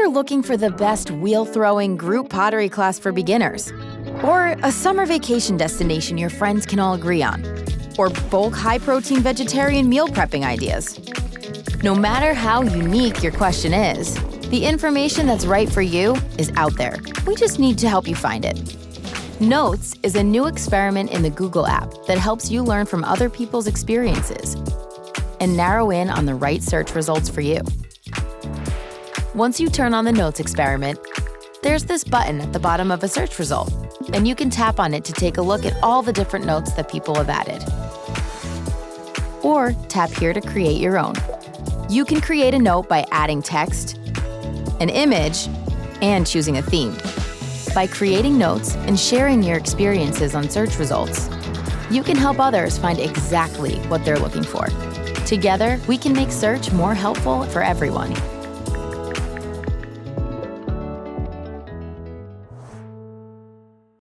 you're looking for the best wheel-throwing group pottery class for beginners, or a summer vacation destination your friends can all agree on, or bulk high-protein vegetarian meal prepping ideas. No matter how unique your question is, the information that's right for you is out there. We just need to help you find it. Notes is a new experiment in the Google app that helps you learn from other people's experiences and narrow in on the right search results for you. Once you turn on the Notes experiment, there's this button at the bottom of a search result, and you can tap on it to take a look at all the different notes that people have added. Or tap here to create your own. You can create a note by adding text, an image, and choosing a theme. By creating notes and sharing your experiences on search results, you can help others find exactly what they're looking for. Together, we can make search more helpful for everyone.